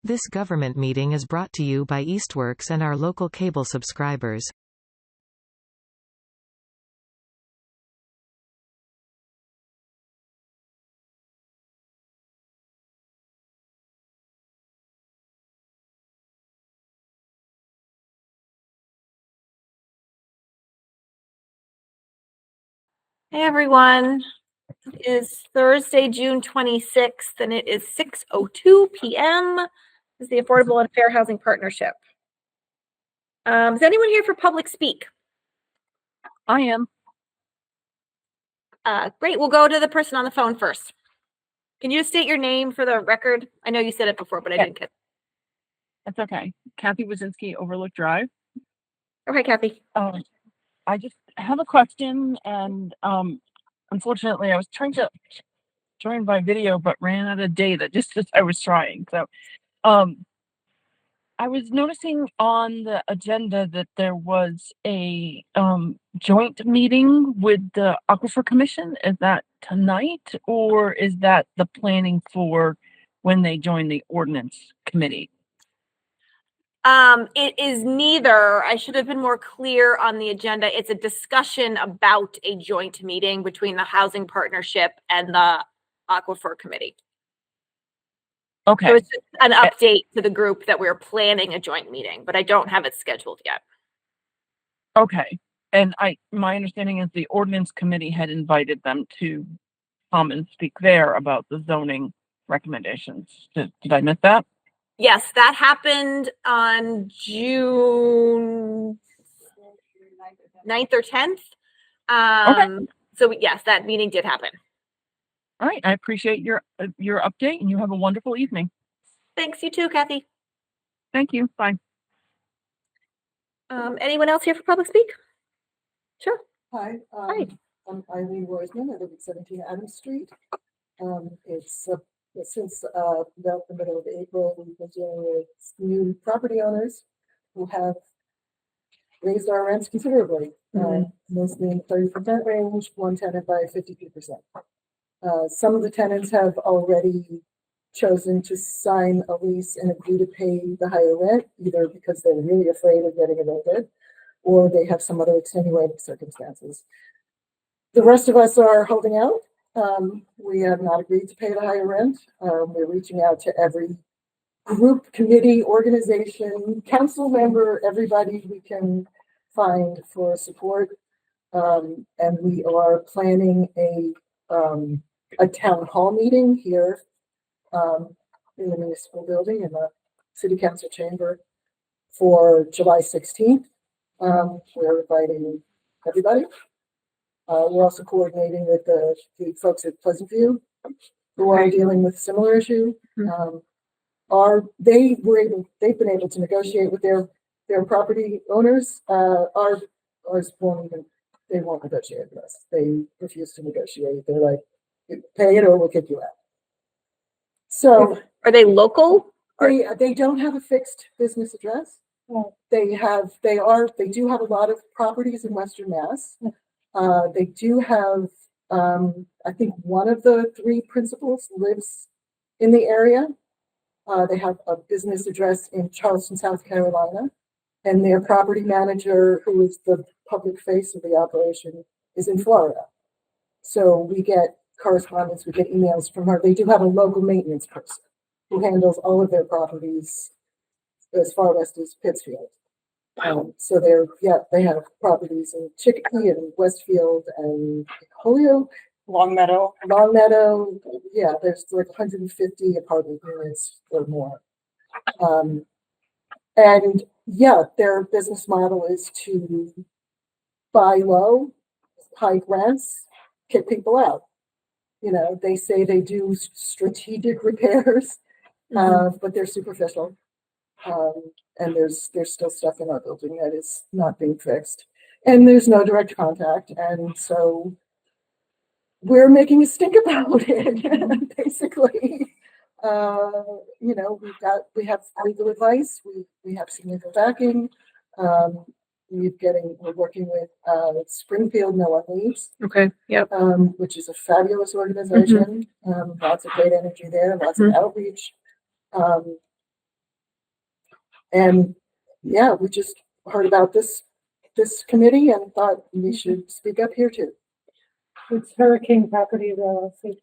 This government meeting is brought to you by Eastworks and our local cable subscribers. Hey everyone, it is Thursday, June 26th, and it is 6:02 p.m. This is the Affordable and Fair Housing Partnership. Is anyone here for public speak? I am. Great, we'll go to the person on the phone first. Can you state your name for the record? I know you said it before, but I didn't get it. That's okay. Kathy Wazinski, Overlook Drive. Okay, Kathy. I just have a question, and unfortunately, I was trying to join by video, but ran out of data just as I was trying. So, I was noticing on the agenda that there was a joint meeting with the Aquifer Commission. Is that tonight, or is that the planning for when they join the ordinance committee? It is neither. I should have been more clear on the agenda. It's a discussion about a joint meeting between the Housing Partnership and the Aquifer Committee. Okay. So it's just an update to the group that we're planning a joint meeting, but I don't have it scheduled yet. Okay. And my understanding is the ordinance committee had invited them to come and speak there about the zoning recommendations. Did I miss that? Yes, that happened on June 9th or 10th. Okay. So yes, that meeting did happen. All right. I appreciate your update, and you have a wonderful evening. Thanks, you too, Kathy. Thank you. Bye. Anyone else here for public speak? Sure. Hi. Hi. I'm Eileen Roisman. I live at 17 Adams Street. It's since about the middle of April, we've been dealing with new property owners who have raised our rents considerably, mostly in the 30% range, one tenant by 52%. Some of the tenants have already chosen to sign a lease and agree to pay the higher rent, either because they're really afraid of getting evicted or they have some other extenuating circumstances. The rest of us are holding out. We have not agreed to pay the higher rent. We're reaching out to every group, committee, organization, council member, everybody we can find for support. And we are planning a town hall meeting here in the municipal building in the city council chamber for July 16th. We're inviting everybody. We're also coordinating with the folks at Pleasant View who are dealing with similar issue. They've been able to negotiate with their property owners. Ours they won't negotiate with us. They refuse to negotiate. They're like, pay it or we'll kick you out. So are they local? They don't have a fixed business address. They do have a lot of properties in Western Mass. They do have, I think one of the three principals lives in the area. They have a business address in Charleston, South Carolina, and their property manager, who is the public face of the operation, is in Florida. So we get correspondence, we get emails from her. They do have a local maintenance person who handles all of their properties as far west as Pittsfield. So they have properties in Chicopee and Westfield and Holyoke, Longmeadow. Yeah, there's like 150 apartment units or more. And yeah, their business model is to buy low, high rents, kick people out. You know, they say they do strategic repairs, but they're superficial. And there's still stuff in our building that is not being fixed. And there's no direct contact. And so we're making a stink about it, basically. You know, we have legal advice, we have some legal backing. We're working with Springfield No One Leaves. Okay. Yep. Which is a fabulous organization. Lots of great energy there, lots of outreach. And yeah, we just heard about this committee and thought we should speak up here too. It's Hurricane Properties LLC.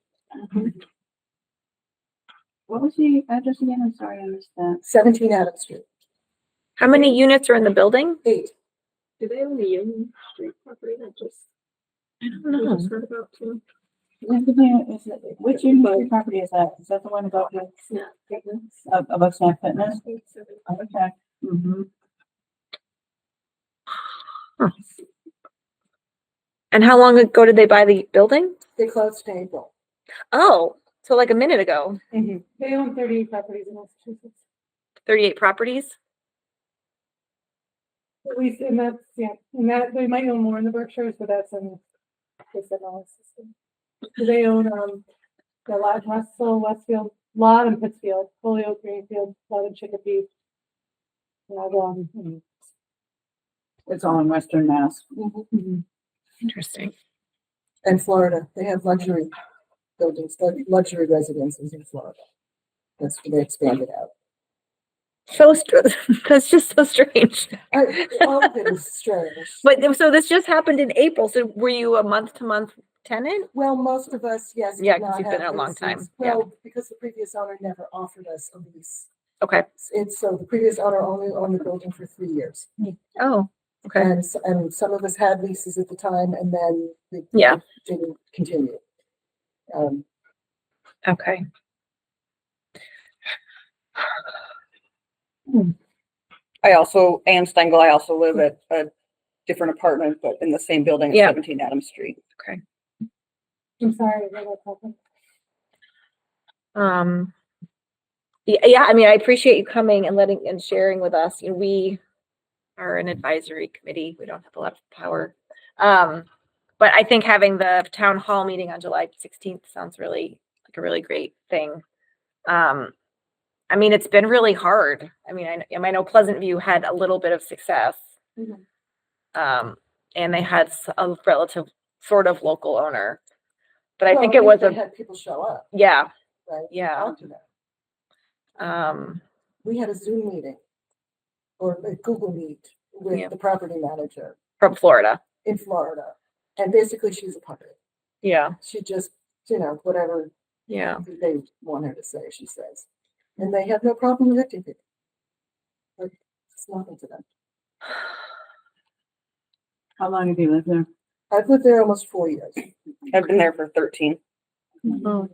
What was the address again? I'm sorry, I missed that. 17 Adams Street, How many units are in the building? 8. Do they own the Union Street property that just, I don't we know. just heard about too? Is it, which Union property is that? Is that the one above the, Snap Fitness. above Snap Fitness? I think so. Okay. Mm-hmm. And how long ago did they buy the building? They closed in April. Oh, so like a minute ago. They own 38 properties in Massachusetts. 38 properties. At least in that, yeah, in that, they might own more in the Berkshires, but that's in this analysis. They own, a lot in Russell, Westfield, lot in Pittsfield, Holyoke, Greenfield, lot in Chicopee. It's all in Western Mass. Interesting. And Florida, they have luxury buildings, luxury residences in Florida. That's where they expanded out. So that's just so strange. All of it is strange. But so this just happened in April. So were you a month-to-month tenant? Well, most of us, yes. did Yeah, 'cause not you've been have there a long leases. time, yeah. Well, because the previous owner never offered us a lease. Okay. It's so the previous owner only owned the building for 3 years. Oh, okay. And some of us had leases at the time and then they Yeah. didn't continue. Okay. Ann Stengel, I also live at a different apartment, but in the same building at Yeah. 17 Adams Street. Okay. I'm sorry, what happened? Yeah, I mean, I appreciate you coming and letting and sharing with us. You know, we are an advisory committee. We don't have a lot of power. But I think having the town hall meeting on July 16th sounds really like a really great thing. I mean, it's been really hard. I mean, I know Pleasant View had a little bit of success. Mhm. And they had a relative sort of local owner. But I Well, think at it was least they a, had people show up, yeah, right? Yeah. Talk to them. um, We had a Zoom meeting or a Google Meet with Yeah. the property manager from Florida. in Florida. And basically she's a puppet. Yeah, She just, whatever yeah. they want her to say, she says. And they have no problem evicting people. Like, it's nothing to them. How long have you lived there? I've lived there almost 4 years. I've been there for 13. Oh,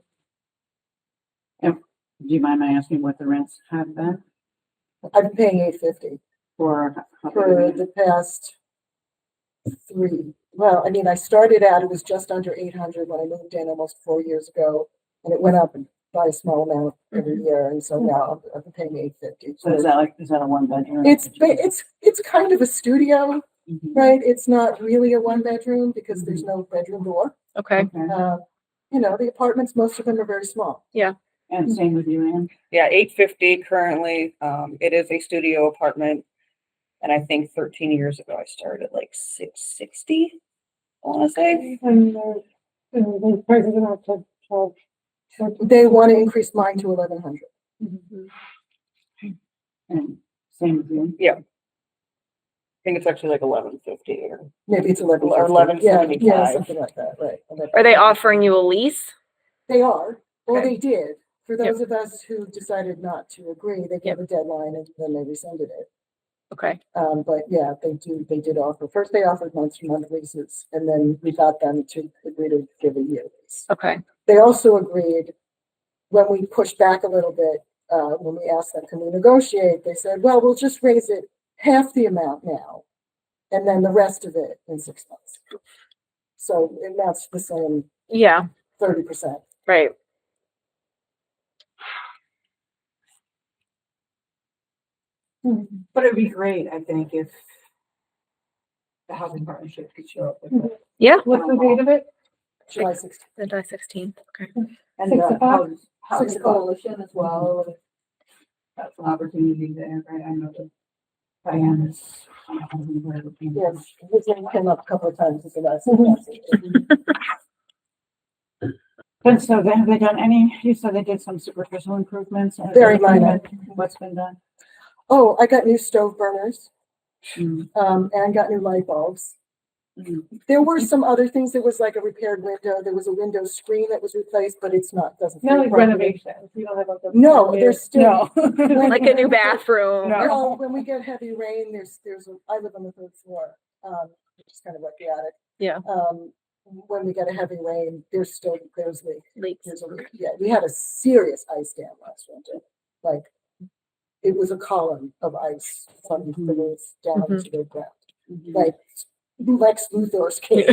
Do you mind my asking what the rents have been I've been paying $850 for? for the past 3. Well, I mean, I started out, it was just under 800 when I moved in almost 4 years ago. And it went up by a small amount every year. And so now I've been paying $850. So is that a one bedroom? It's kind of a studio, Mhm. right? It's not really a 1 bedroom because there's no bedroom door. okay. Okay. The apartments, most of them are very small. And same with you, Ann? Yeah, 850 currently. It is a studio apartment. And I think 13 years ago, I started at like 660, I want to say. And the prices are not to charge. They want to increase mine to 1,100. And same with you? I think it's actually like 1150 or Maybe it's 11. Or 1175. Yeah, something like that, right. Are they offering you a lease? They are. Well, Okay. they did. For Yep. those of us who decided not to agree, they gave a deadline and then they rescinded it. Okay. But yeah, they did offer. First, they offered month-to-month leases, and then we got them to agree to give a year lease. Okay. They also agreed, when we pushed back a little bit, when we asked them, can we negotiate? They said, well, we'll just raise it half the amount now, and then the rest of it in 6 months. So, and that's the same Yeah, 30%. right. But it'd be great, I think, if the housing partnership could show up with it. Yeah. What's the date of it? July 16th. The July 16th. Okay. And 6 the o'clock? housing 6 o'clock. coalition as well. That's an opportunity there, right? I know that Diane is. Yes, his name came up a couple of times as the last. And so then have they done any, you said they did some superficial improvements? Very minor. What's been done? Oh, I got new stove burners, Mm. and got new light bulbs. Mm. There were some other things. There was like a repaired window. There was a window screen that was replaced, but it's doesn't. Not fit like properly. renovations, you don't have like a. No, there's still. Like a new bathroom. No. Well, when we get heavy rain, I live on the third floor, which is kind of like the attic. Yeah. When we get a heavy rain, there's Leaks. a leak. Yeah, we had a serious ice dam last winter. Like, it was a column of ice from the roof down to the ground. Like Lex Luthor's cave,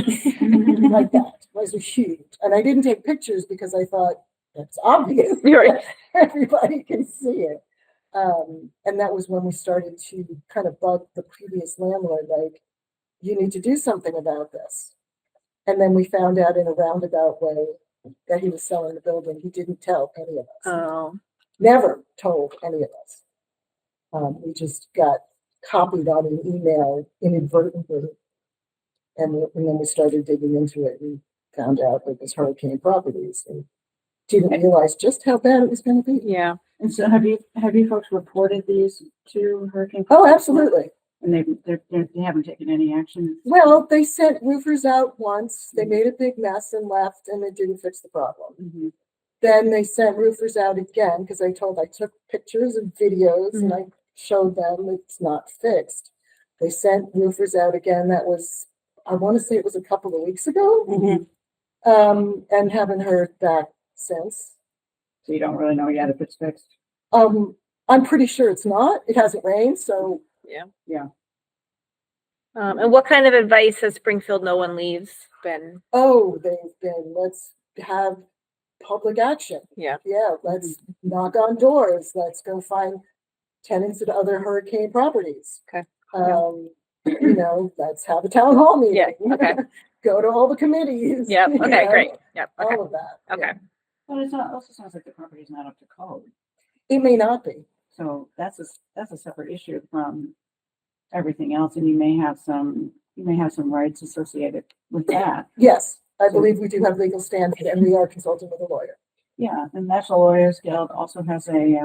like that. It was huge. And I didn't take pictures because I thought that's obvious. Right. Everybody can see it. And that was when we started to kind of bug the previous landlord, like, you need to do something about this. And then we found out in a roundabout way that he was selling the building. He didn't tell any of us. Oh. Never told any of us. We just got copied on an email inadvertently. And then we started digging into it and found out it was Hurricane Properties and didn't realize just how bad it was going to be. Yeah. And so have you folks reported these to Hurricane? Oh, absolutely. And they haven't taken any action? Well, they sent roofers out once. They made a big mess and left, and it didn't fix the problem. Mm-hmm. Then they sent roofers out again because I took pictures and videos and I showed them it's not fixed. They sent roofers out again. That was, I want to say it was a couple of weeks ago, and haven't heard back since. So you don't really know yet if it's fixed? I'm pretty sure it's not. It hasn't rained, so. Yeah. And what kind of advice has Springfield No One Leaves been? Oh, they've been, let's have public action. Yeah. Yeah, let's knock on doors. Let's go find tenants at other hurricane properties. Okay. Let's have a town hall meeting. Yeah, okay. Go to all the committees. Yep. you Okay, know, great. Yep. Okay. All of that. Okay. yeah. But it also sounds like the property's not up to code. It may not be. So that's a separate issue from everything else, and you may have some rights associated with that. Yes, I believe we do have legal standing and we are consulting with a lawyer. Yeah, the National Lawyers Guild also has they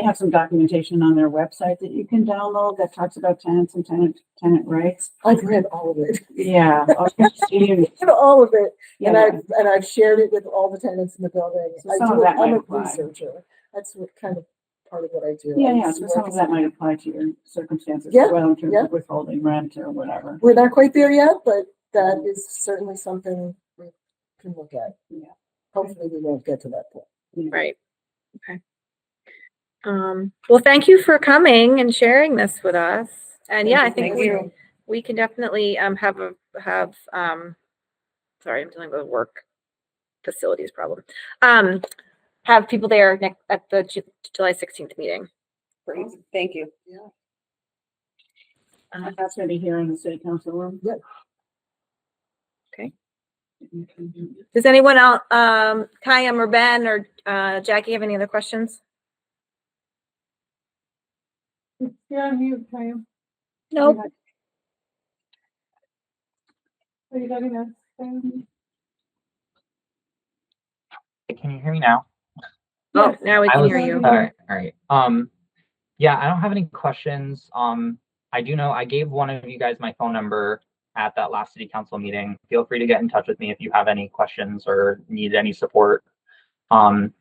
have some documentation on their website that you can download that talks about tenants and tenant rights. I've read all of it. Yeah. All of it. Yeah. And I've shared it with all the tenants in the building. So some of that I'm might a apply. researcher. That's what kind of part of what I do. Yeah, so some of that might apply to your circumstances Yeah, as well in terms yeah. of withholding rent or whatever. We're not quite there yet, but that is certainly something we can look at. Yeah. Hopefully we won't get to that point. Yeah. Right. Okay. Well, thank you for coming and sharing this with us. And yeah, I think we can definitely have sorry, I'm dealing with a work facilities problem. Have people there at the July 16th meeting. Great. Thank you. And that's going to be here in the city council room. Yep. Okay. Does anyone else, Kayam or Ben or Jackie, have any other questions? You're on mute, Kyle. Nope. Are you letting us? Can you hear me now? Oh, now we can hear you. All right. Yeah, I don't have any questions. I do know I gave one of you guys my phone number at that last city council meeting. Feel free to get in touch with me if you have any questions or need any support. I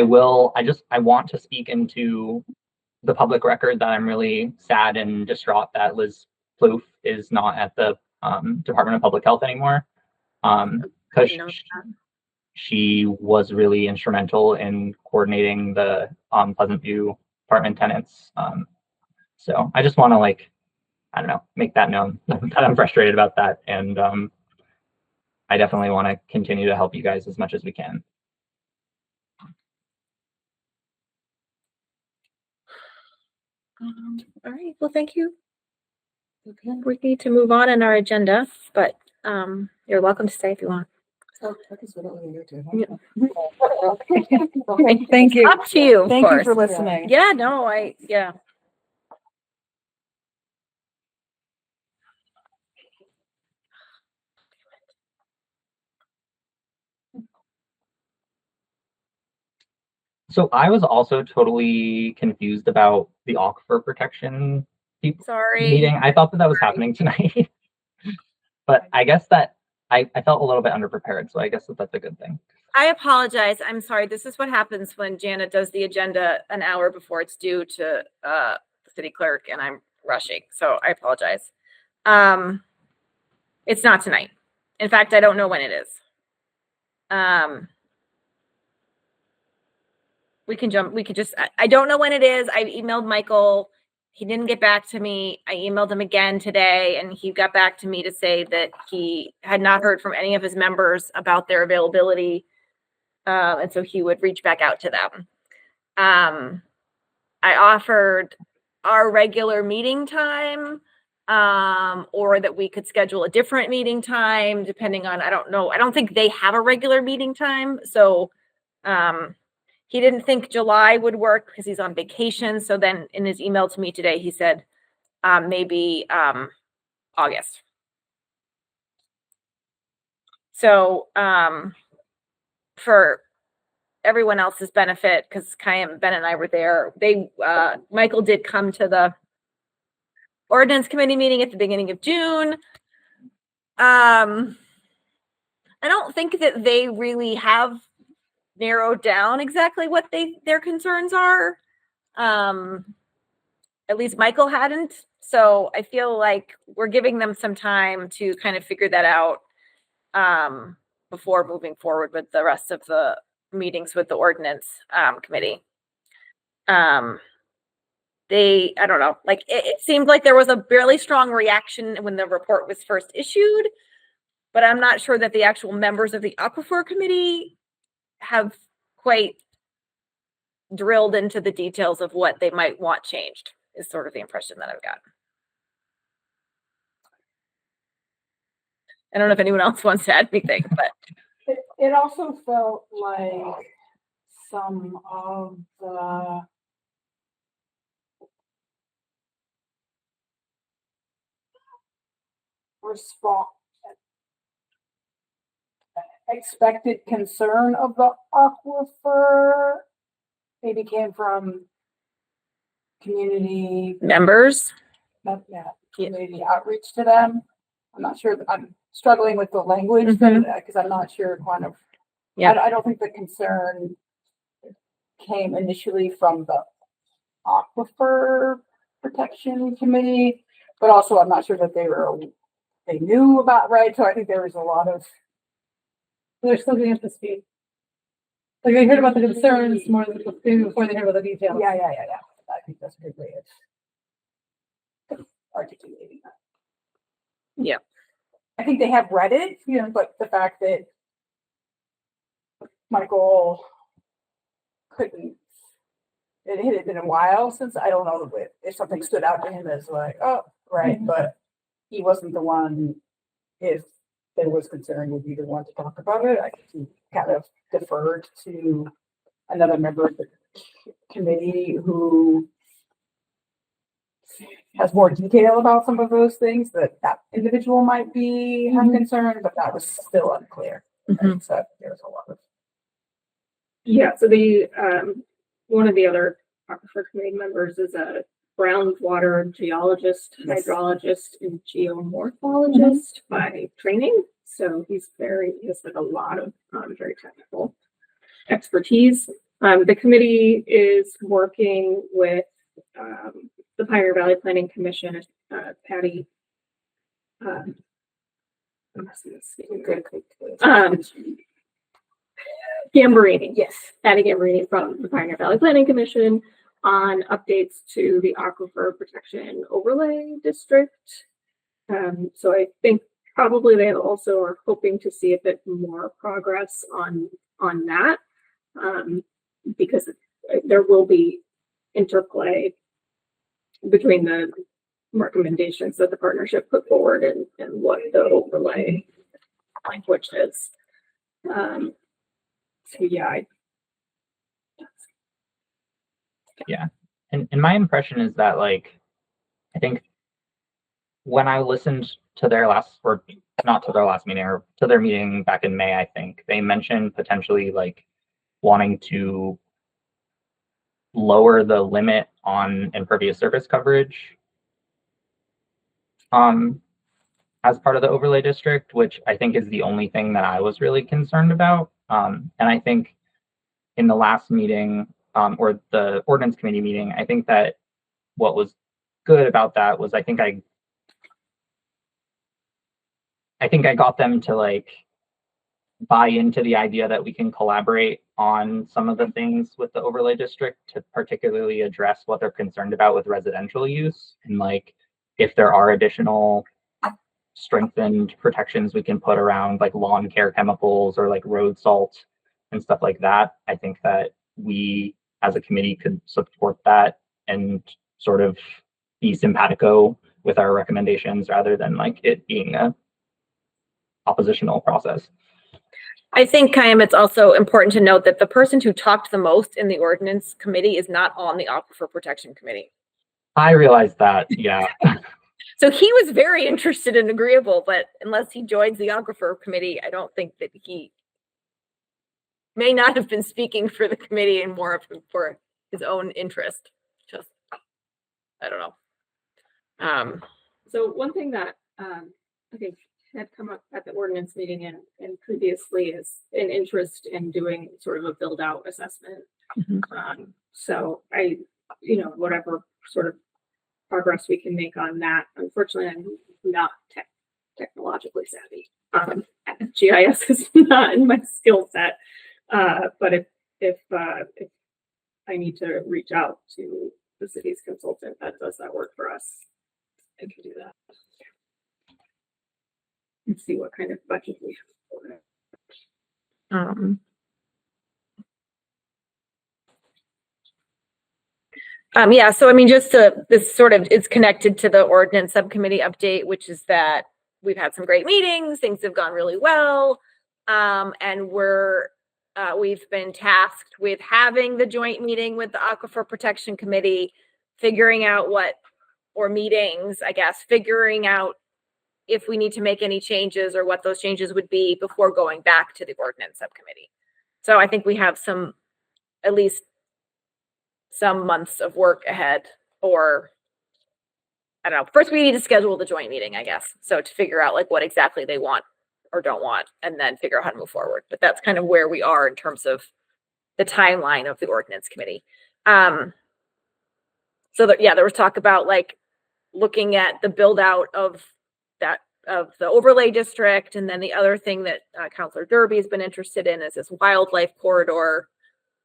want to speak into the public record that I'm really sad and distraught that Liz Plouffe is not at the Department of Public Health anymore. Because she was really instrumental in coordinating the Pleasant View apartment tenants. So I just want to make that known that I'm frustrated about that. And I definitely want to continue to help you guys as much as we can. All right. Well, thank you. Okay. We need to move on in our agenda, but you're welcome to stay if you want. Oh, I guess we don't really need to. Thank you. Up to you. Thank of you course. for listening. Yeah. No. Yeah. So I was also totally confused about the aquifer protection Sorry. meeting. I thought that that was happening tonight, but I guess that I felt a little bit underprepared. So I guess that that's a good thing. I apologize. I'm sorry. This is what happens when Janet does the agenda an hour before it's due to the city clerk, and I'm rushing. So I apologize. It's not tonight. In fact, I don't know when it is. We can jump. We could just. I don't know when it is. I emailed Michael. He didn't get back to me. I emailed him again today, and he got back to me to say that he had not heard from any of his members about their availability. And so he would reach back out to them. I offered our regular meeting time, or that we could schedule a different meeting time, depending on, I don't know. I don't think they have a regular meeting time. So he didn't think July would work because he's on vacation. So then in his email to me today, he said maybe August. So for everyone else's benefit, because Ben and I were there, Michael did come to the ordinance committee meeting at the beginning of June. I don't think that they really have narrowed down exactly what their concerns are. At least Michael hadn't. So I feel like we're giving them some time to kind of figure that out before moving forward with the rest of the meetings with the ordinance committee. I don't know, like it seemed like there was a really strong reaction when the report was first issued, but I'm not sure that the actual members of the aquifer committee have quite drilled into the details of what they might want changed, is sort of the impression that I've got. I don't know if anyone else wants to add anything, but It also felt like some of the response, expected concern of the aquifer maybe came from community members. Community outreach to them. I'm not sure. I'm struggling with the language because I'm not sure kind of. Yeah. I don't think the concern came initially from the aquifer protection committee, but also I'm not sure that they knew about, right? So I think there was a lot of. They're still getting up to speed. Like they heard about the concerns more than before they heard about the details. Yeah. I think that's a good way of articulating that. Yeah. I think they have read it, but the fact that Michael couldn't, it had been a while since, I don't know if something stood out to him as like, oh, right, but he wasn't the one, if there was concern, would be the one to talk about it. I think he kind of deferred to another member of the committee who has more detail about some of those things that individual might be have concern, but that was still unclear. Right? So there's a lot of. Yeah, so the one of the other aquifer committee members is a groundwater geologist, hydrologist, and geomorphologist by training. So he has like a lot of very technical expertise. The committee is working with the Pioneer Valley Planning Commission, Patty. Gambarini. Yes, Patty Gambarini from the Pioneer Valley Planning Commission on updates to the Aquifer Protection Overlay District. So I think probably they also are hoping to see a bit more progress on that, because there will be interplay between the recommendations that the partnership put forward and what the overlay language is. So yeah. And my impression is that, like, I think when I listened to their last, or not to their last meeting, or to their meeting back in May, I think they mentioned potentially like wanting to lower the limit on impervious surface coverage as part of the overlay district, which I think is the only thing that I was really concerned about. And I think in the last meeting, or the ordinance committee meeting, I think that what was good about that was I think I got them to like buy into the idea that we can collaborate on some of the things with the overlay district to particularly address what they're concerned about with residential use, and like if there are additional strengthened protections we can put around like lawn care chemicals or like road salt and stuff like that. I think that we as a committee could support that and sort of be simpatico with our recommendations rather than like it being a oppositional process. I think, Chaim, it's also important to note that the person who talked the most in the ordinance committee is not on the Aquifer Protection Committee. I realized that, yeah. So he was very interested and agreeable, but unless he joins the Aquifer Committee, I don't think that he may not have been speaking for the committee and more for his own interest. Just, I don't know. So one thing that I think had come up at the ordinance meeting and previously is an interest in doing sort of a build out assessment. So I, whatever sort of progress we can make on that. Unfortunately, I'm not technologically savvy. GIS is not in my skill set. But if I need to reach out to the city's consultant that does that work for us, I can do that. And see what kind of budget we have for it. Yeah, so I mean, this sort of is connected to the ordinance subcommittee update, which is that we've had some great meetings, things have gone really well, and we've been tasked with having the joint meeting with the Aquifer Protection Committee, figuring out figuring out if we need to make any changes or what those changes would be before going back to the ordinance subcommittee. So I think we have at least some months of work ahead, or I don't know. First, we need to schedule the joint meeting, I guess. So to figure out like what exactly they want or don't want, and then figure out how to move forward. But that's kind of where we are in terms of the timeline of the ordinance committee. So that, yeah, there was talk about like looking at the build out of the overlay district. And then the other thing that Councilor Derby has been interested in is this wildlife corridor.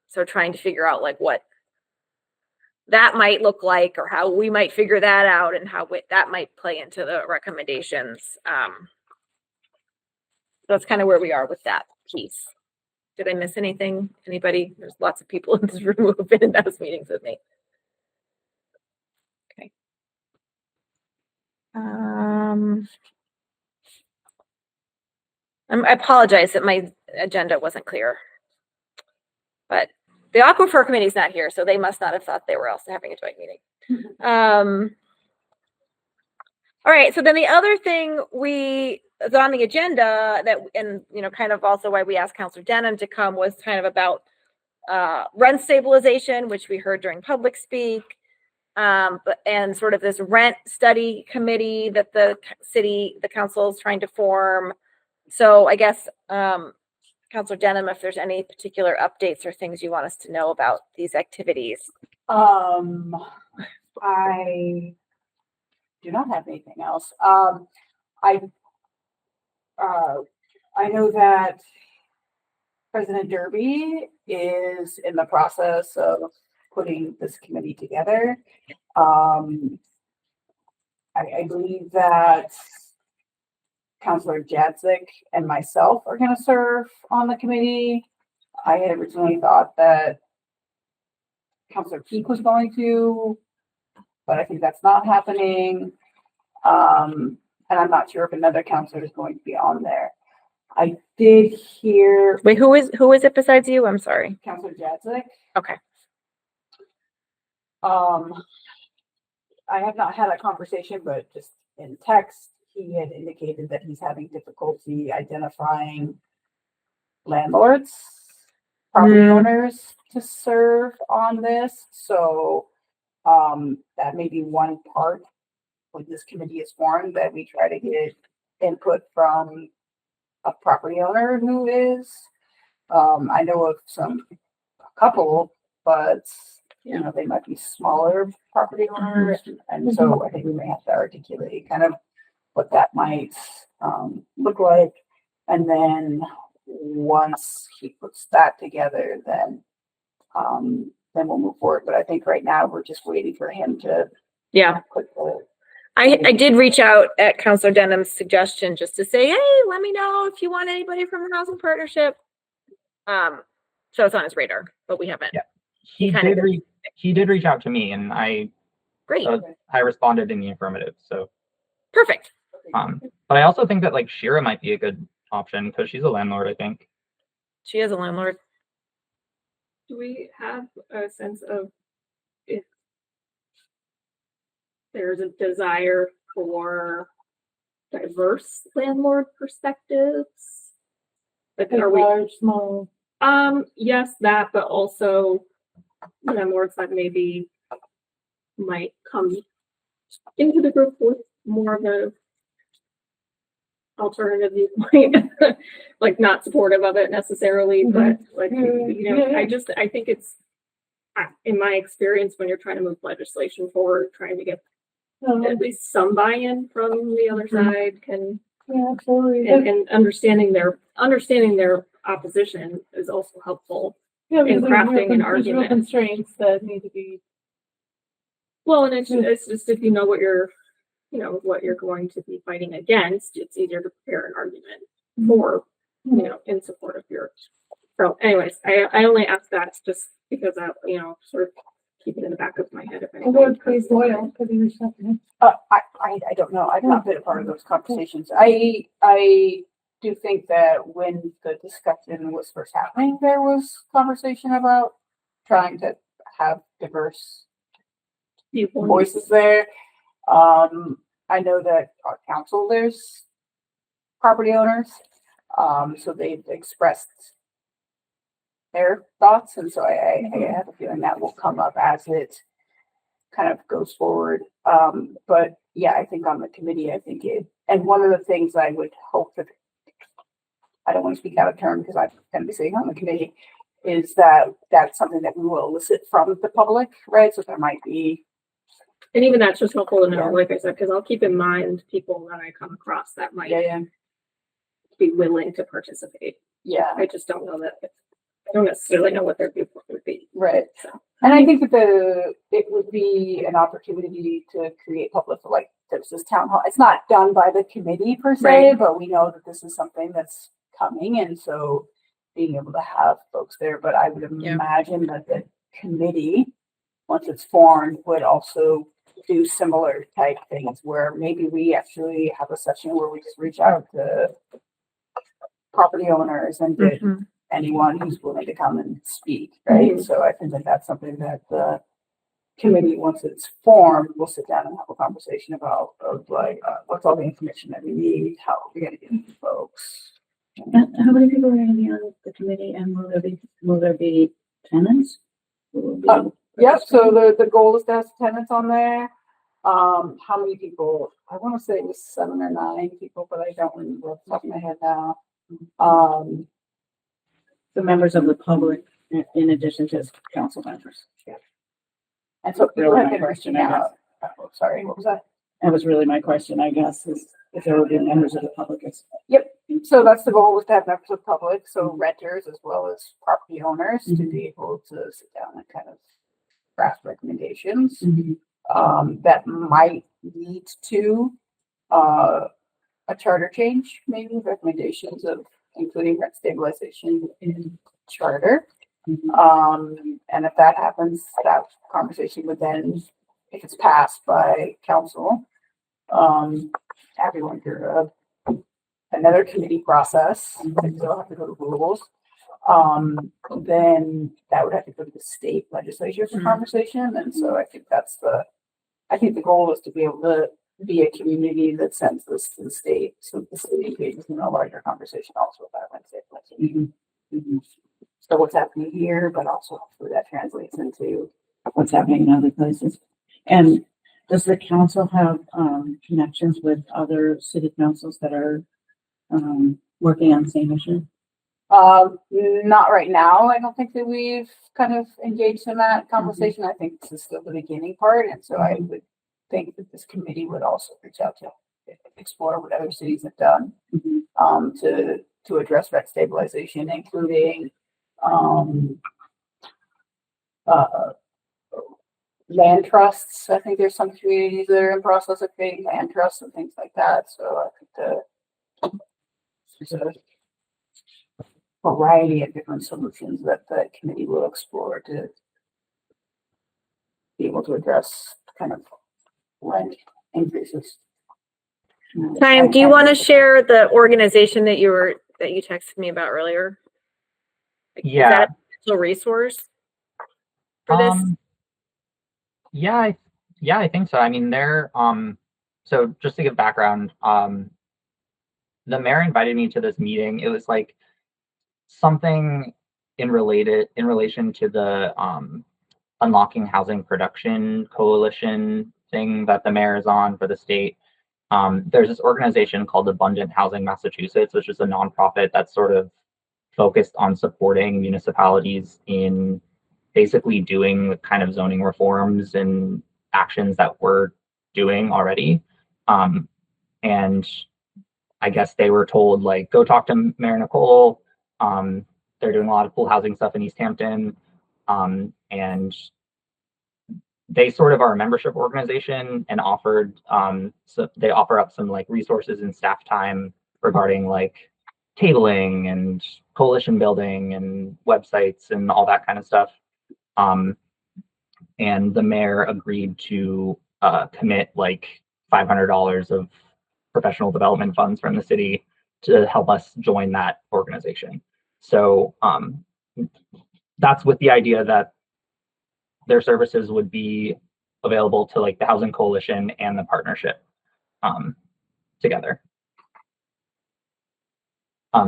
So trying to figure out like what that might look like or how we might figure that out and how that might play into the recommendations. That's kind of where we are with that piece. Did I miss anything? Anybody? There's lots of people in this room who have been in those meetings with me. Okay. I apologize that my agenda wasn't clear, but the Aquifer Committee is not here, so they must not have thought they were also having a joint meeting. All right, so then the other thing is on the agenda that, and kind of also why we asked Councilor Denham to come was kind of about rent stabilization, which we heard during public speak, and sort of this rent study committee that the council is trying to form. So I guess, Councilor Denham, if there's any particular updates or things you want us to know about these activities. I do not have anything else. I know that President Derby is in the process of putting this committee together. I believe that Councilor Jadzik and myself are going to serve on the committee. I had originally thought that Councilor Peak was going to, but I think that's not happening. And I'm not sure if another councilor is going to be on there. I did hear. Wait, who is it besides you? I'm sorry. Councilor Jadzik. Okay. I have not had a conversation, but just in text, he had indicated that he's having difficulty identifying landlords property Mm. owners to serve on this. So that may be one part when this committee is formed, that we try to get input from a property owner who is, I know of a couple, but you know, they might be smaller property owners. And so I think we may have to articulate kind of what that might look like. And then once he puts that together, then we'll move forward. But I think right now we're just waiting for him to put the. I did reach out at Councilor Denham's suggestion just to say, hey, let me know if you want anybody from the housing partnership. So it's on his radar, but we haven't. Yeah. He did reach out to me, and I responded in the affirmative. So perfect. But I also think that like Shira might be a good option because she's a landlord, I think. She is a landlord. Do we have a sense of if there's a desire for diverse landlord perspectives? Like, are we large, small? Yes, that, but also landlords that maybe might come into the group with more of a alternative viewpoint, like not supportive of it necessarily, but like, I think it's, in my experience, when you're trying to move legislation forward, trying to get at least some buy-in from the other side can, absolutely. and understanding their opposition is also helpful in crafting an argument. Constraints that need to be. Well, and it's just if you know what you're going to be fighting against, it's easier to prepare an argument for, in support of yours. So anyways, I only ask that just because I, sort of keep it in the back of my head. Please loyal, because you something. I don't know. I've not been a part of those conversations. I do think that when the discussion was first happening, there was conversation about trying to have diverse voices there. I know that our council, there's property owners, so they've expressed their thoughts, and so I have a feeling that will come up as it kind of goes forward. But yeah, I think on the committee, and one of the things I would hope that, I don't want to speak out of turn because I'm going to be sitting on the committee, is that that's something that we will elicit from the public, right? So there might be. And even that's just helpful to know, like I said, because I'll keep in mind people that I come across that might be willing to participate. Yeah. I just don't know that. I don't necessarily know what their viewpoint would be. Right. So, and I think that it would be an opportunity to create public, like there's this town hall. It's not done by the committee per se, but we know that this is something that's coming, and so being able to have folks there. But I would imagine that the committee, once it's formed, would also do similar type things where maybe we actually have a session where we just reach out to property owners and get anyone who's willing to come and speak, right? So I think that that's something that the committee, once it's formed, will sit down and have a conversation about what's all the information that we need, how are we going to get these folks. And how many people are going to be on the committee, and will there be tenants? Yep. So the goal is to have tenants on there. How many people? I want to say it was 7 or 9 people, but I don't remember off the top of my head now. The members of the public, in addition to council members. Yeah. And so people have been reaching out. Oh, sorry, what was that? That was really my question, I guess, is if there will be members of the public. Yep. So that's the goal, was to have members of the public, so renters as well as property owners, to be able to sit down and kind of craft recommendations that might lead to a charter change, maybe recommendations of including rent stabilization in charter. And if that happens, that conversation would then, if it's passed by council, everyone through another committee process, they'll have to go to rules. Then that would have to go to the state legislature for conversation. And so I think I think the goal is to be able to be a community that sends this to the state, so the state engages in a larger conversation also about Wednesday. so what's happening here, but also hopefully that translates into what's happening in other places. And does the council have connections with other city councils that are working on the same issue? Not right now. I don't think that we've kind of engaged in that conversation. I think this is still the beginning part, and so I would think that this committee would also reach out to explore what other cities have done to address rent stabilization, including land trusts. I think there's some communities that are in process of creating land trusts and things like that. So I think there's a variety of different solutions that the committee will explore to be able to address kind of rent increases. Time, do you want to share the organization that you texted me about earlier? Like, Yeah. Is that a potential resource for this? Yeah, I think so. I mean, they're so just to give background, the mayor invited me to this meeting. It was like something in relation to the Unlocking Housing Production Coalition thing that the mayor is on for the state. There's this organization called Abundant Housing Massachusetts, which is a nonprofit that's sort of focused on supporting municipalities in basically doing the kind of zoning reforms and actions that we're doing already. And I guess they were told, like, go talk to Mayor Nicole. They're doing a lot of cool housing stuff in Easthampton. And they sort of are a membership organization and offered, so they offer up some like resources and staff time regarding like tabling and coalition building and websites and all that kind of stuff. And the mayor agreed to commit like $500 of professional development funds from the city to help us join that organization. So that's with the idea that their services would be available to like the Housing Coalition and the partnership together.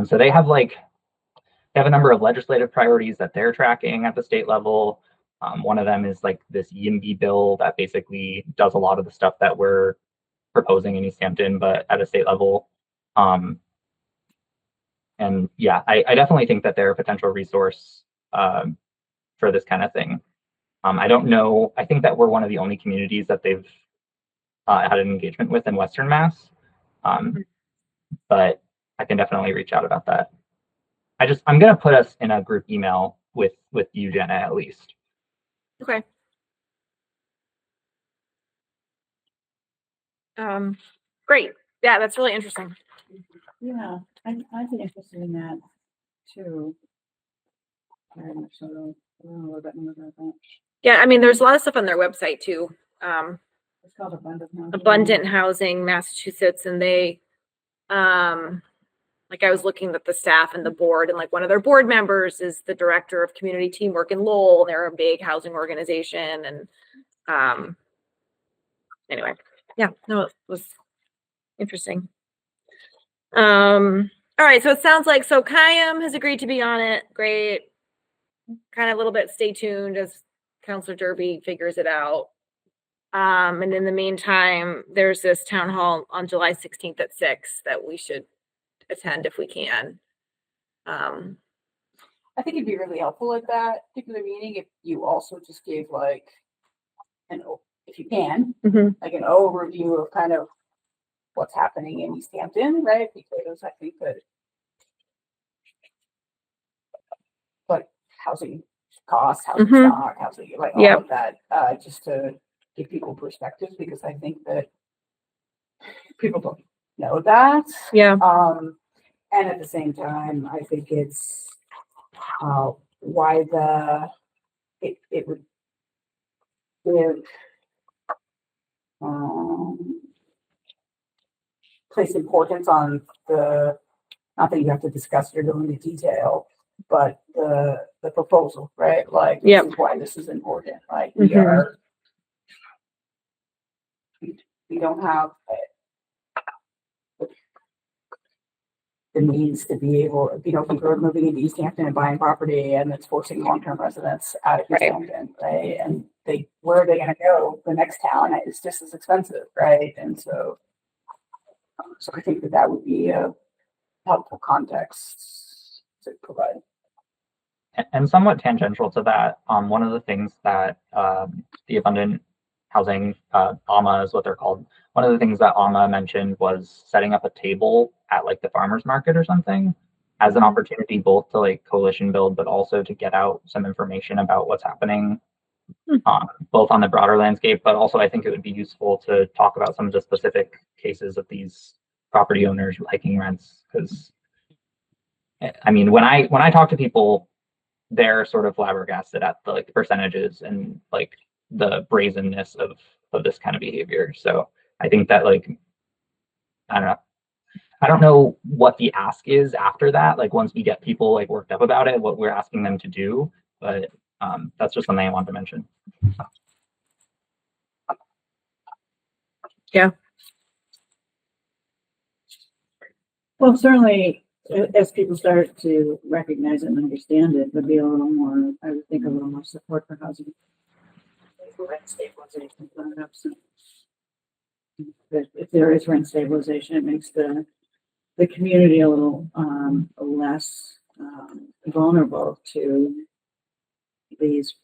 So they have a number of legislative priorities that they're tracking at the state level. One of them is like this YIMBY bill that basically does a lot of the stuff that we're proposing in Easthampton, but at a state level. And yeah, I definitely think that they're a potential resource for this kind of thing. I don't know. I think that we're one of the only communities that they've had an engagement with in Western Mass. But I can definitely reach out about that. I'm going to put us in a group email with you, Jenna, at least. Okay. Great. Yeah, that's really interesting. Yeah, I'd be interested in that too. Very much so. I don't know a little bit more about that. Yeah, I mean, there's a lot of stuff on their website too. It's called Abundant Housing Massachusetts, and they, like I was looking at the staff and the board, and like one of their board members is the director of community teamwork in Lowell. They're a big housing organization, and anyway, yeah, no, it was interesting. All right, so it sounds like Kayam has agreed to be on it. Great. Kind of a little bit stay tuned as Councilor Derby figures it out. And in the meantime, there's this town hall on July 16th at 6 that we should attend if we can. I think it'd be really helpful at that particular meeting if you also just gave like if you can, like an overview of kind of what's happening in Easthampton, right? Because I think that like housing costs, housing stock, housing, like all of that, just to give people perspective, because I think that people don't know that. Yeah. And at the same time, I think it's why it would give place importance on the, not that you have to discuss or go into detail, but the proposal, right? Like, this is why this is important. Like, we don't have the means to be able, people are moving into Easthampton and buying property, and it's forcing long-term residents out of Right. Easthampton, right? And where are they gonna go? The next town is just as expensive, right? And so I think that would be a helpful context to provide. And somewhat tangential to that, one of the things that the abundant housing, AMA is what they're called. One of the things that AMA mentioned was setting up a table at like the farmer's market or something as an opportunity both to like coalition build, but also to get out some information about what's happening both on the broader landscape, but also I think it would be useful to talk about some of the specific cases of these property owners hiking rents. Because I mean, when I talk to people, they're sort of flabbergasted at the like percentages and like the brazenness of this kind of behavior. So I think that like, I don't know what the ask is after that. Like once we get people like worked up about it, what we're asking them to do, but that's just something I wanted to mention. Yeah. Well, certainly, as people start to recognize it and understand it, there'd be a little more, I would think, a little more support for housing. Rent stabilization. If there is rent stabilization, it makes the community a little less vulnerable to these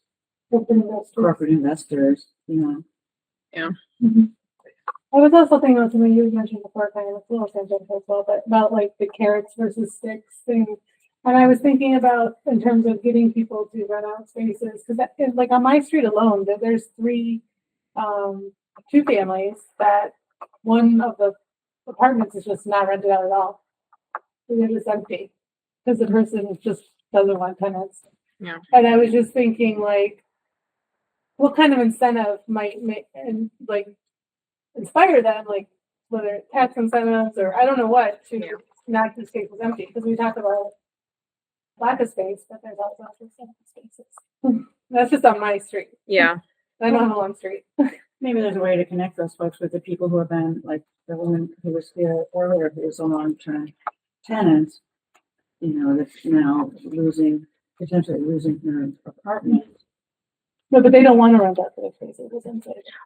corporate investors, Yeah. Mm-hmm. I was also thinking about something you mentioned before, kind of a little tangential as well, but about like the carrots versus sticks thing. And I was thinking about in terms of getting people to rent out spaces, because like on my street alone, there's two families that one of the apartments is just not rented out at all. They're just empty because the person just doesn't want tenants. Yeah. And I was just thinking, like, what kind of incentive might make and like inspire them, like whether tax incentives or I don't know what, to not keep spaces empty, because we talk about lack of space, but there's also spaces. That's just on my street. Yeah. I don't have a long street. maybe there's a way to connect those folks with the people who have been, like the woman who was here earlier, who was a long-term tenant, that's now potentially losing her apartment. No, but they don't want to rent out their spaces.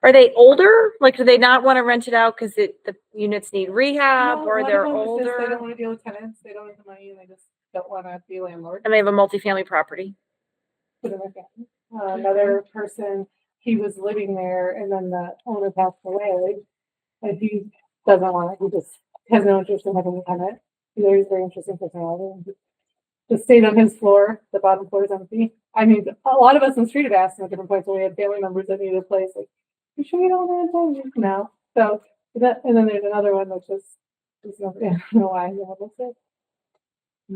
Are they older? Like, do they not want to rent it out because the units need rehab, or they're older? They don't want to deal with tenants. They don't have the money, and they just don't want to be landlord. And they have a multifamily property. Another person, he was living there, and then the owner passed away, and he doesn't want it. He just has no interest in having a tenant. He's a very interesting personality. Just stayed on his floor. The bottom floor is empty. I mean, a lot of us on the street have asked him at different points when we had family members that needed a place. Like, you sure you don't want to rent now? So that, and then there's another one that's just I don't know why he it.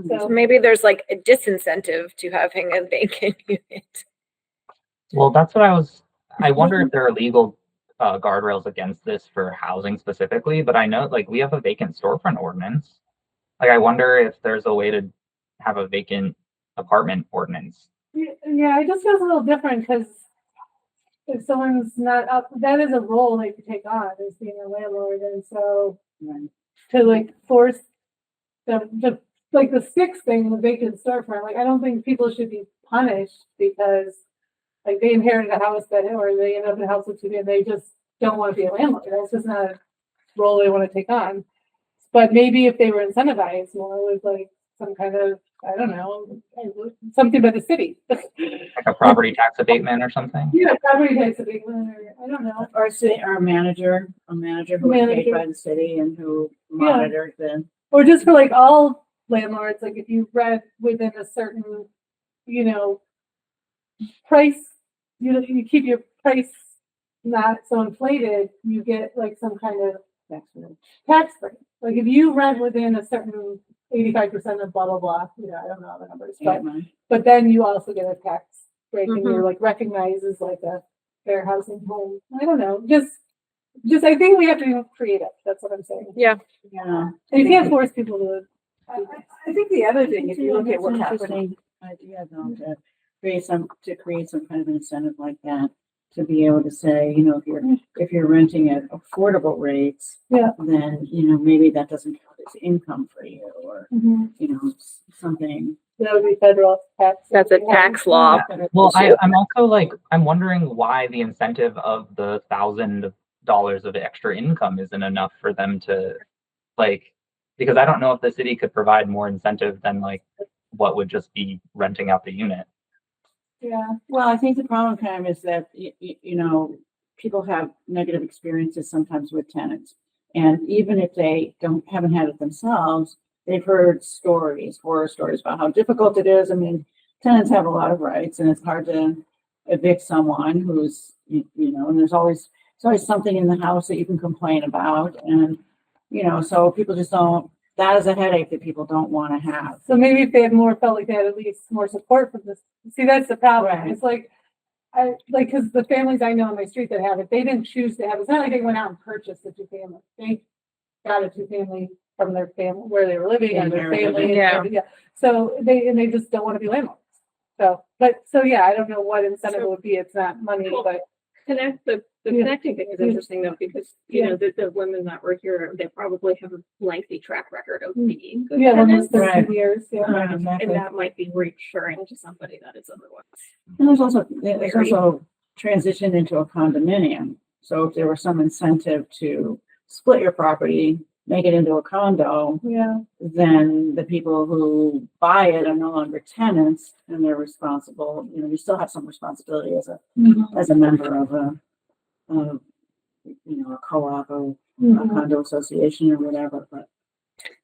So maybe there's like a disincentive to having a vacant unit. Well, that's what I wonder if there are legal guardrails against this for housing specifically, but I know like we have a vacant storefront ordinance. Like, I wonder if there's a way to have a vacant apartment ordinance. Yeah, it just feels a little different because if someone's not up, that is a role they could take on as being a landlord, and so to like force the like the sticks thing, the vacant storefront, like I don't think people should be punished because like they inherited a house or they end up in a house with two and they just don't want to be a landlord. That's just not a role they want to take on. But maybe if they were incentivized more with like some kind of, I don't know, something by the city. Like a property tax abatement or something? Yeah, property tax abatement, or I don't know. Or a manager who was paid by the city and who monitored the. Or just for like all landlords, like if you rent within a certain, price, you keep your price not so inflated, you get like some kind of tax break. Like if you rent within a certain 85% of blah blah blah, I don't know the numbers, but then you also get a tax break and you're like recognized as like a fair housing home. I don't know, just I think we have to be creative. That's what I'm saying. Yeah. And you can't force people to. I think the other thing, if you look at what's happening, idea though, to create some kind of an incentive like that, to be able to say, if you're renting at affordable rates, then maybe that doesn't count it's income for you, or, Mhm. you know, something. That would be federal tax. That's a tax law. Well, I'm also like, I'm wondering why the incentive of the $1,000 of extra income isn't enough for them to, like, because I don't know if the city could provide more incentive than like what would just be renting out the unit. Yeah. Well, I think the problem, Pam, is that, you know, people have negative experiences sometimes with tenants. And even if they haven't had it themselves, they've heard stories, horror stories about how difficult it is. I mean, tenants have a lot of rights, and it's hard to evict someone who's, you know, and there's always something in the house that you can complain about. And, you know, so people just don't, that is a headache that people don't want to have. So maybe if they had more, felt like they had at least more support from this. See, that's the problem. Right. It's like, because the families I know on my street that have it, they didn't choose to have it. It's not like they went out and purchased a 2-family. They got a 2-family from their family where they were living and their family. Yeah. Yeah. So they just don't want to be landlords. So yeah, I don't know what incentive it would be. It's not money, Well, but The Yeah. connecting thing is interesting though, because, you know, the women that were here, they probably have a lengthy track record of being good yeah, almost tenants. 13 years. Yeah. Right, exactly. And that might be reassuring to somebody that is otherwise. And there's also transition into a condominium. So if there were some incentive to split your property, make it into a condo, Yeah. then the people who buy it are no longer tenants, and they're responsible. You know, you still have some responsibility as a member of a co-op or a condo association or whatever. But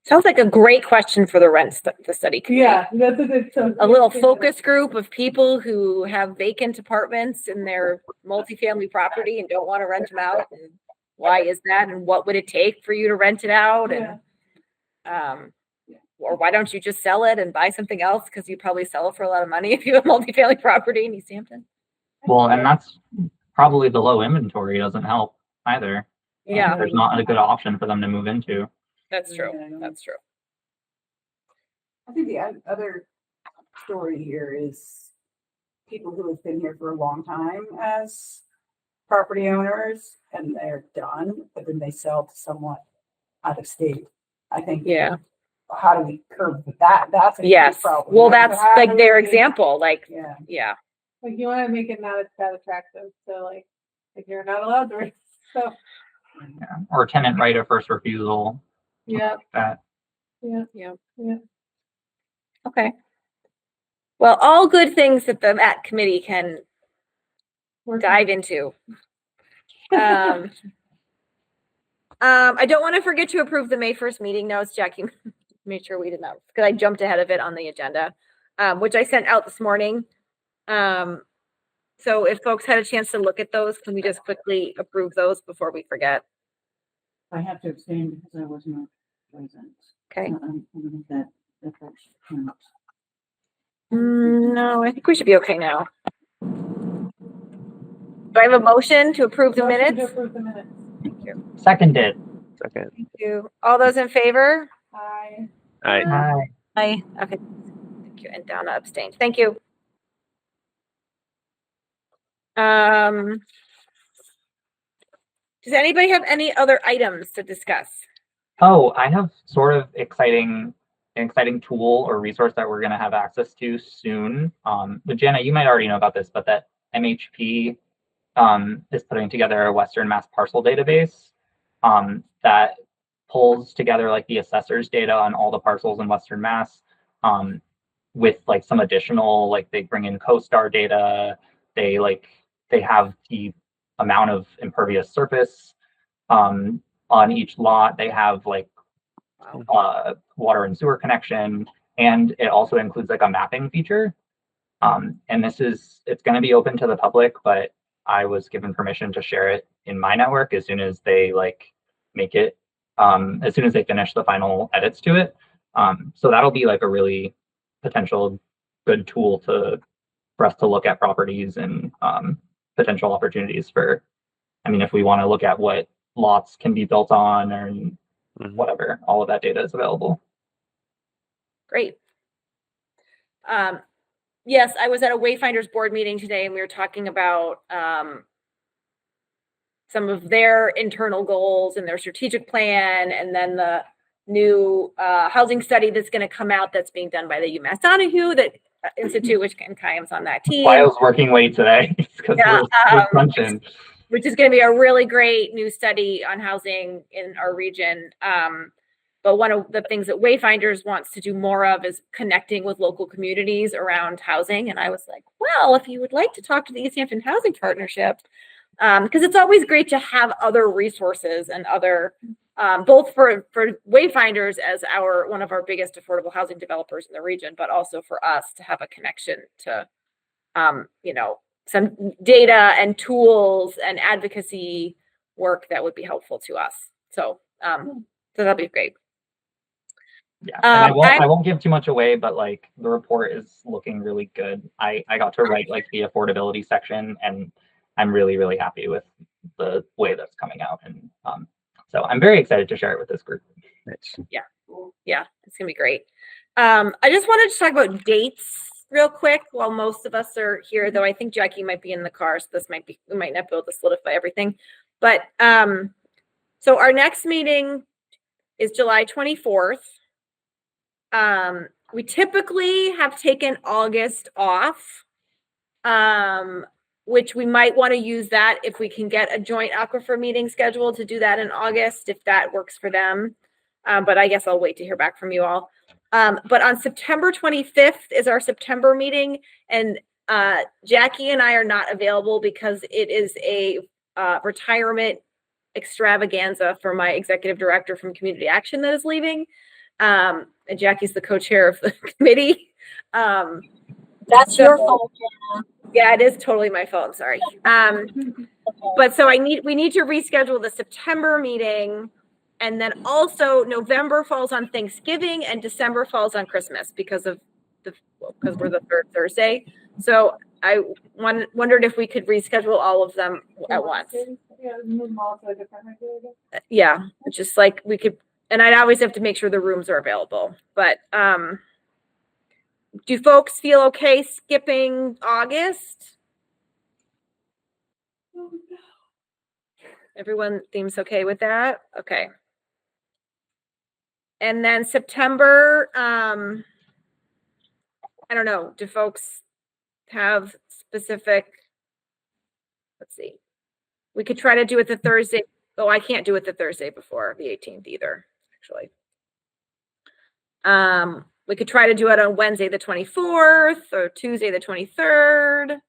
Sounds like a great question for the study committee. Yeah, that's a good. So A little focus group of people who have vacant apartments in their multifamily property and don't want to rent them out. And why is that? And what would it take for you to rent it out? And, or why don't you just sell it and buy something else? Because you probably sell it for a lot of money if you have multifamily property in Easthampton. Well, and that's probably the low inventory doesn't help either. Yeah, There's not a good option for them to move into. that's true. That's true. I think the other story here is people who have been here for a long time as property owners and they're done, but then they sell to someone out of state. I think. Yeah. How do we curb that? That's a huge Yes. problem. Well, How that's do like their we- example. Like, Yeah. yeah. Like you want to make it not that attractive. So like you're not allowed to. So Yeah. Or tenant right of first refusal. yeah. That. Okay. Well, all good things that that committee can dive into. I don't want to forget to approve the May 1st meeting notes. Jackie made sure we did not, because I jumped ahead of it on the agenda, which I sent out this morning. So if folks had a chance to look at those, can we just quickly approve those before we forget? I have to abstain because I was not present. Okay. I don't think that counts. No, I think we should be okay now. Do I have a motion to approve the Motion to minutes? approve the minutes. Thank you. Seconded. Second. Thank you. All those in favor? Aye. Aye. Hi. Aye. Okay. Thank you. And Donna abstained. Thank you. Does anybody have any other items to discuss? Oh, I have sort of an exciting tool or resource that we're going to have access to soon. But Jana, you might already know about this, but that MHP is putting together a Western Mass parcel database that pulls together like the assessor's data on all the parcels in Western Mass with like some additional, like they bring in CoStar data. They have the amount of impervious surface on each lot. They have like water and sewer connection, and it also includes like a mapping feature. And it's going to be open to the public, but I was given permission to share it in my network as soon as they make it, as soon as they finish the final edits to it. So that'll be like a really potential good tool for us to look at properties and potential opportunities for, if we want to look at what lots can be built on or whatever, all of that data is available. Great. Yes, I was at a Wayfinders board meeting today and we were talking about some of their internal goals and their strategic plan, and then the new housing study that's going to come out that's being done by the UMass Donahue that Institute, which Kayam's on that team. Why I was working late today because we're crunching. Which is going to be a really great new study on housing in our region. But one of the things that Wayfinders wants to do more of is connecting with local communities around housing. And I was like, well, if you would like to talk to the Easthampton Housing Partnership, because it's always great to have other resources and other, both for Wayfinders as one of our biggest affordable housing developers in the region, but also for us to have a connection to, some data and tools and advocacy work that would be helpful to us. So that'll be great. Yeah, and I won't give too much away, but like the report is looking really good. I got to write like the affordability section, and I'm really, really happy with the way that's coming out. And so I'm very excited to share it with this group. Yeah, it's gonna be great. I just wanted to talk about dates real quick while most of us are here, though I think Jackie might be in the car, so we might not be able to solidify everything. But so our next meeting is July 24th. We typically have taken August off, which we might want to use that if we can get a joint aquifer meeting scheduled to do that in August, if that works for them. But I guess I'll wait to hear back from you all. But on September 25th is our September meeting, and Jackie and I are not available because it is a retirement extravaganza for my executive director from Community Action that is leaving. And Jackie's the co-chair of the committee. That's your fault. Yeah, it is totally my fault. I'm sorry. But so we need to reschedule the September meeting. And then also November falls on Thanksgiving and December falls on Christmas because we're the third Thursday. So I wondered if we could reschedule all of them at once. Yeah, move them all to a different day. Yeah, just like we could, and I'd always have to make sure the rooms are available. But do folks feel okay skipping August? Everyone seems okay with that? Okay. And then September, I don't know, do folks have specific, let's see. We could try to do it the Thursday. Oh, I can't do it the Thursday before the 18th either, actually. We could try to do it on Wednesday the 24th or Tuesday the 23rd.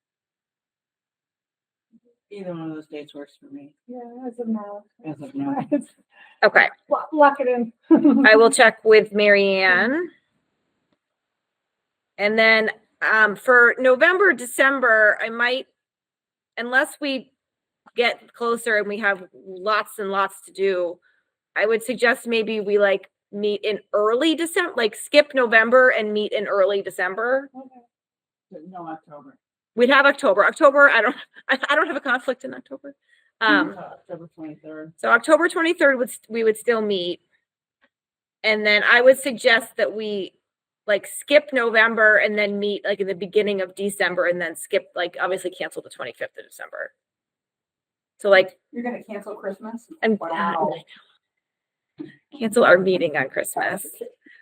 Either one of those dates works for me. Yeah, as of now. As of now. Okay. Lock it in. I will check with Marianne. And then for November, December, I might, unless we get closer and we have lots and lots to do, I would suggest maybe we like meet in early December, like skip November and meet in early December. Okay. No, October. We'd have October. I don't have a conflict in October. October 23rd. So October 23rd we would still meet. And then I would suggest that we like skip November and then meet like in the beginning of December and then skip, like obviously cancel the 25th of December. So like You're gonna cancel Christmas? and Wow. cancel our meeting on Christmas.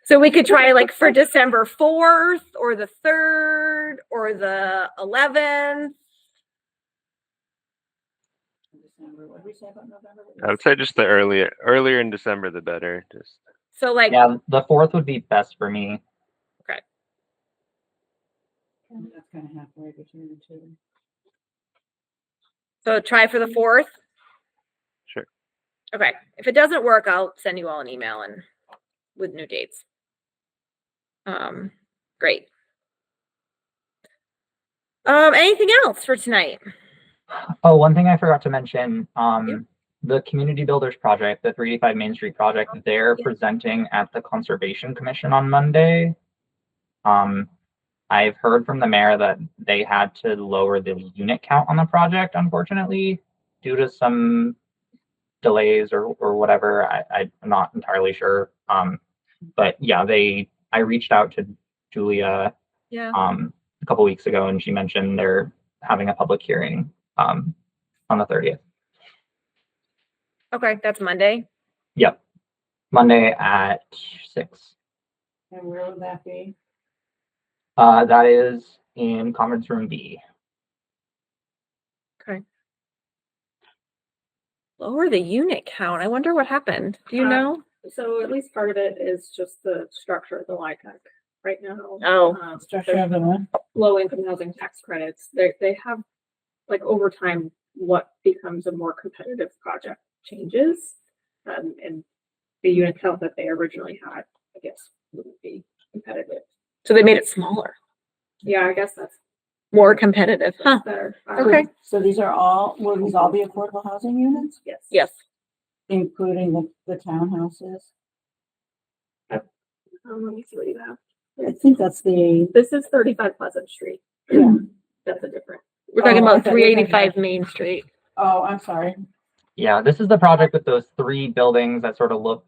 So we could try like for December 4th or the 3rd or the 11th. December. What did we say about November? I would say just the earlier in December, the better. Just So like, Yeah, the 4th would be best for me. okay. That's kind of halfway between the two. So try for the 4th. sure. Okay. If it doesn't work, I'll send you all an email and with new dates. Great. Anything else for tonight? Oh, one thing I forgot to mention, the Community Builders Project, the 385 Main Street project, they're presenting at the Conservation Commission on Monday. I've heard from the mayor that they had to lower the unit count on the project, unfortunately, due to some delays or whatever. I'm not entirely sure. But yeah, I reached out to Julia a couple weeks ago, and she mentioned they're having a public hearing on the 30th. Okay, that's Monday. Yep. Monday at 6. And where would that be? That is in conference room B. Lower the unit count. I wonder what happened. Do you know? So at least part of it is just the structure of the LIHTC right now. Oh. Structure of the one? Low income housing tax credits. They have, like, over time, what becomes a more competitive project changes. And the unit count that they originally had, I guess, wouldn't be competitive. So they made it smaller, Yeah, I guess that's more competitive. Huh. better. Okay. So these are all, will these all be affordable housing units, Yes. Yes. including the townhouses? Let me see what you have. I think that's the, This is 35 Pleasant Street. yeah. That's a different. We're talking Oh, I about thought we were talking 385 Main Street. Oh, I'm sorry. Yeah, this is the project with those 3 buildings that sort of look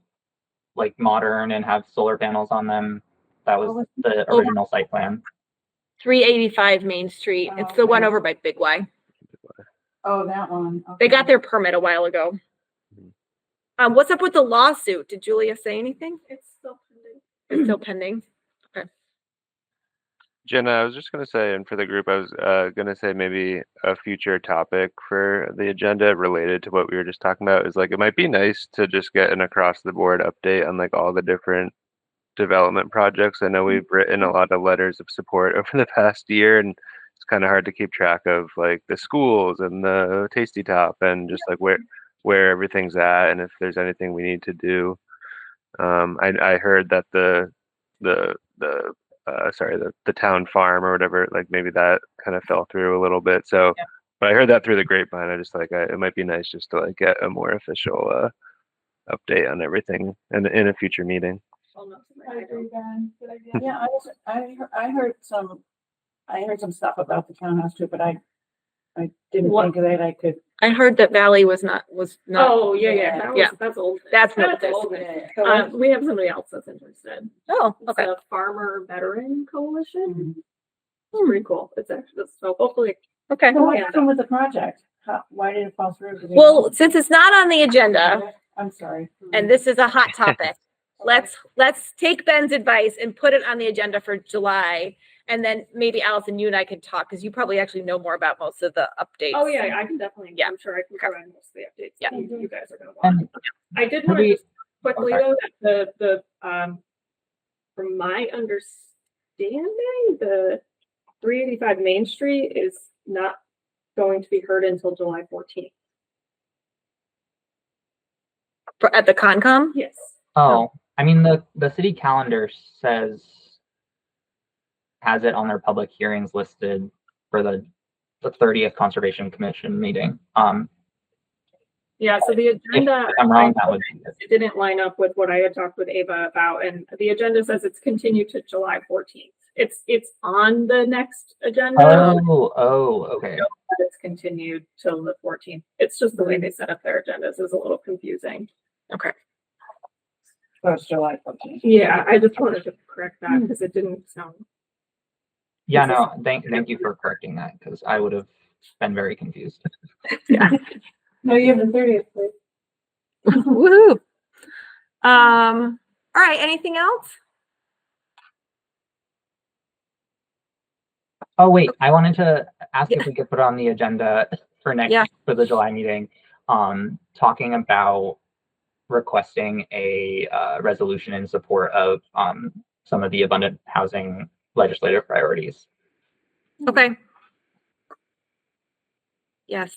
like modern and have solar panels on them. That was the original site plan. 385 Main Street. It's the one over by Big Y. Oh, that one. They Okay. got their permit a while ago. What's up with the lawsuit? Did Julia say anything? It's still pending. It's still pending. Jenna, I was just gonna say, and for the group, I was gonna say maybe a future topic for the agenda related to what we were just talking about is like it might be nice to just get an across the board update on like all the different development projects. I know we've written a lot of letters of support over the past year, and it's kind of hard to keep track of like the schools and the Tasty Top and just like where everything's at and if there's anything we need to do. I heard that the town farm or whatever, like maybe that kind of fell through a little bit. So, but I heard that through the grapevine. I just like it might be nice just to like get a more official update on everything in a future meeting. I agree, Ben. Good idea. Yeah, I heard some stuff about the townhouse too, but I didn't What? think that I could. I heard that Valley was not. Oh, yeah. Yeah. That's old. That's That's not old. So We have somebody else that's interested. Oh, It's okay. the Farmer Veteran Coalition. It's pretty cool. It's actually, so hopefully. Okay. what happened with the project? Why did it fall through? Did they- Well, since it's not on the agenda I'm sorry. and this is a hot topic, let's take Ben's advice and put it on the agenda for July. And then maybe Allison, you and I can talk because you probably actually know more about most of the updates. Oh, yeah, I can definitely, Yeah. I'm sure I can provide most of the updates. Yeah. You guys are gonna want. And I did could want to we- just quickly sorry. though, that the from my understanding, the 385 Main Street is not going to be heard until July 14th. At the Concom? Yes. Oh, I mean, the city calendar has it on their public hearings listed for the 30th Conservation Commission meeting. Yeah, so the If agenda, I'm wrong, that would be it didn't line up with what I had talked with Ava about, and the agenda says it's continued to July 14th. It's on the next agenda, okay. but it's continued till the 14th. It's just the way they set up their agendas is a little confusing. Okay. So it's July 14th. Yeah, I just wanted to correct that because it didn't sound. Yeah, no, thank you for correcting that because I would have been very confused. No, you have the 30th, please. Woohoo. All right, anything else? Oh, wait, I wanted to ask if we could put on the agenda for for the July meeting, talking about requesting a resolution in support of some of the abundant housing legislative priorities. Okay. Yes.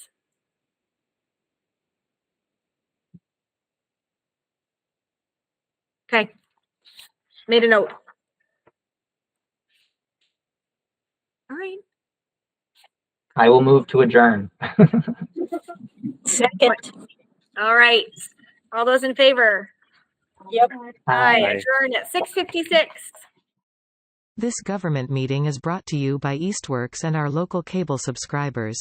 Okay. Made a note. All right. I will move to adjourn. Second. All right. All those in favor? Yep. Aye. Aye. Adjourn at 6:56. This government meeting is brought to you by Eastworks and our local cable subscribers.